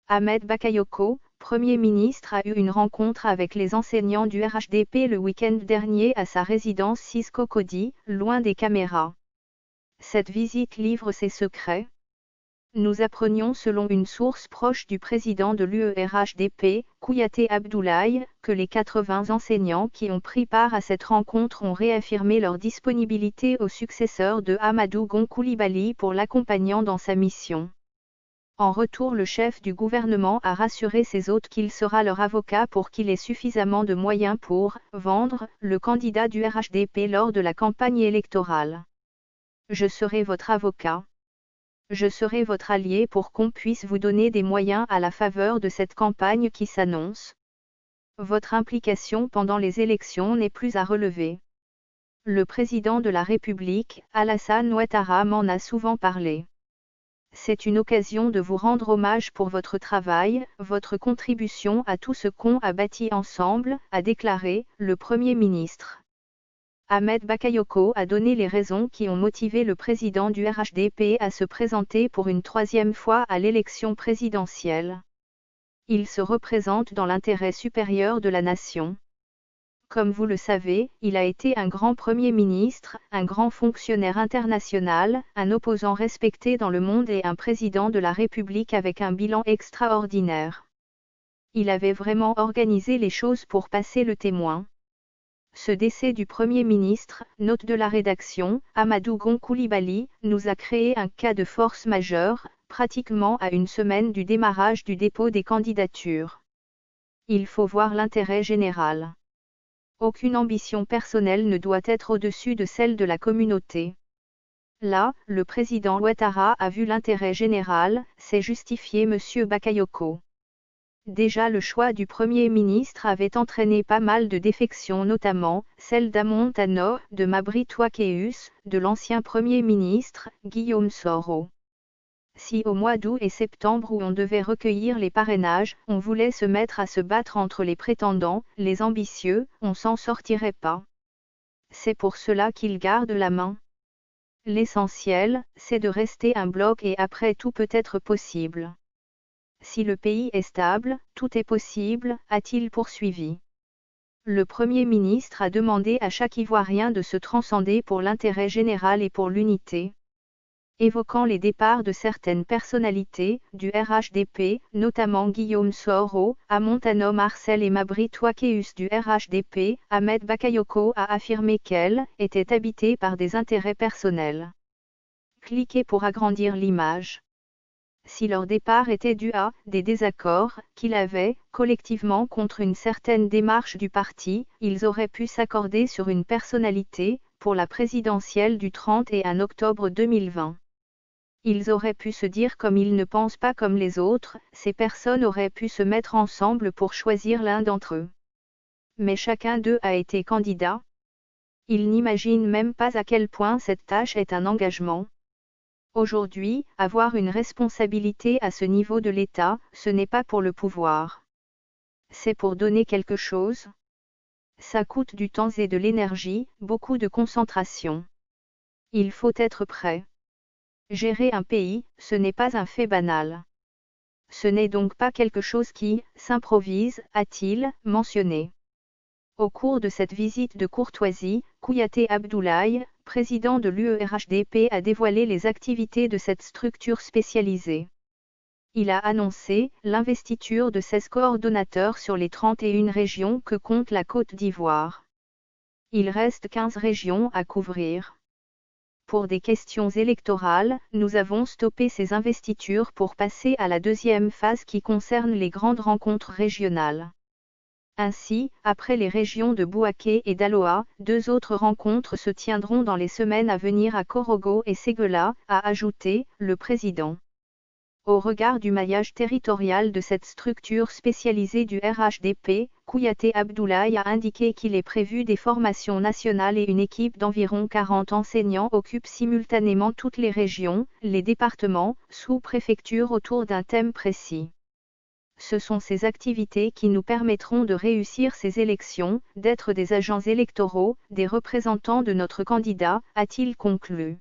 Ahmed Bakayoko, Premier ministre, a eu une rencontre avec les enseignants du RHDP le week-end dernier à sa résidence Cisco Cody, loin des caméras. Cette visite livre ses secrets. Nous apprenions selon une source proche du président de l'UERHDP, Kouyaté Abdoulaye, que les 80 enseignants qui ont pris part à cette rencontre ont réaffirmé leur disponibilité au successeur de Amadou Gon Coulibaly pour l'accompagnant dans sa mission. En retour, le chef du gouvernement a rassuré ses hôtes qu'il sera leur avocat pour qu'il ait suffisamment de moyens pour « vendre » le candidat du RHDP lors de la campagne électorale. Je serai votre avocat. Je serai votre allié pour qu'on puisse vous donner des moyens à la faveur de cette campagne qui s'annonce. Votre implication pendant les élections n'est plus à relever. Le président de la République, Alassane Ouattara, m'en a souvent parlé. C'est une occasion de vous rendre hommage pour votre travail, votre contribution à tout ce qu'on a bâti ensemble, a déclaré le Premier ministre. Ahmed Bakayoko a donné les raisons qui ont motivé le président du RHDP à se présenter pour une troisième fois à l'élection présidentielle. Il se représente dans l'intérêt supérieur de la nation. Comme vous le savez, il a été un grand Premier ministre, un grand fonctionnaire international, un opposant respecté dans le monde et un président de la République avec un bilan extraordinaire. Il avait vraiment organisé les choses pour passer le témoin. Ce décès du Premier ministre, note de la rédaction, Amadou Gon Coulibaly, nous a créé un cas de force majeure, pratiquement à une semaine du démarrage du dépôt des candidatures. Il faut voir l'intérêt général. Aucune ambition personnelle ne doit être au-dessus de celle de la communauté. Là, le président Ouattara a vu l'intérêt général, s'est justifié M. Bakayoko. Déjà le choix du Premier ministre avait entraîné pas mal de défections, notamment celle d'Amon Tano, de Mabry Touakéus, de l'ancien Premier ministre, Guillaume Soro. Si au mois d'août et septembre où on devait recueillir les parrainages, on voulait se mettre à se battre entre les prétendants, les ambitieux, on s'en sortirait pas. C'est pour cela qu'il garde la main. L'essentiel, c'est de rester un bloc et après tout peut être possible. Si le pays est stable, tout est possible, a-t-il poursuivi. Le Premier ministre a demandé à chaque Ivoirien de se transcender pour l'intérêt général et pour l'unité. Évoquant les départs de certaines personnalités, du RHDP, notamment Guillaume Soro, Amon Tano Marcel et Mabry Touakéus du RHDP, Ahmed Bakayoko a affirmé qu'elle était habitée par des intérêts personnels. Cliquez pour agrandir l'image. Si leur départ était dû à des désaccords qu'il avait, collectivement contre une certaine démarche du parti, ils auraient pu s'accorder sur une personnalité, pour la présidentielle du 31 octobre 2020. Ils auraient pu se dire comme ils ne pensent pas comme les autres, ces personnes auraient pu se mettre ensemble pour choisir l'un d'entre eux. Mais chacun d'eux a été candidat. Ils n'imaginent même pas à quel point cette tâche est un engagement. Aujourd'hui, avoir une responsabilité à ce niveau de l'État, ce n'est pas pour le pouvoir. C'est pour donner quelque chose. Ça coûte du temps et de l'énergie, beaucoup de concentration. Il faut être prêt. Gérer un pays, ce n'est pas un fait banal. Ce n'est donc pas quelque chose qui s'improvise, a-t-il mentionné. Au cours de cette visite de courtoisie, Kouyaté Abdoulaye, président de l'UERHDP, a dévoilé les activités de cette structure spécialisée. Il a annoncé l'investiture de 16 coordonnateurs sur les 31 régions que compte la Côte d'Ivoire. Il reste 15 régions à couvrir. Pour des questions électorales, nous avons stoppé ces investitures pour passer à la deuxième phase qui concerne les grandes rencontres régionales. Ainsi, après les régions de Bouaké et d'Aloa, 2 autres rencontres se tiendront dans les semaines à venir à Korogo et Séguéla, a ajouté le président. Au regard du maillage territorial de cette structure spécialisée du RHDP, Kouyaté Abdoulaye a indiqué qu'il est prévu des formations nationales et une équipe d'environ 40 enseignants occupe simultanément toutes les régions, les départements, sous-préfectures autour d'un thème précis. Ce sont ces activités qui nous permettront de réussir ces élections, d'être des agents électoraux, des représentants de notre candidat, a-t-il conclu.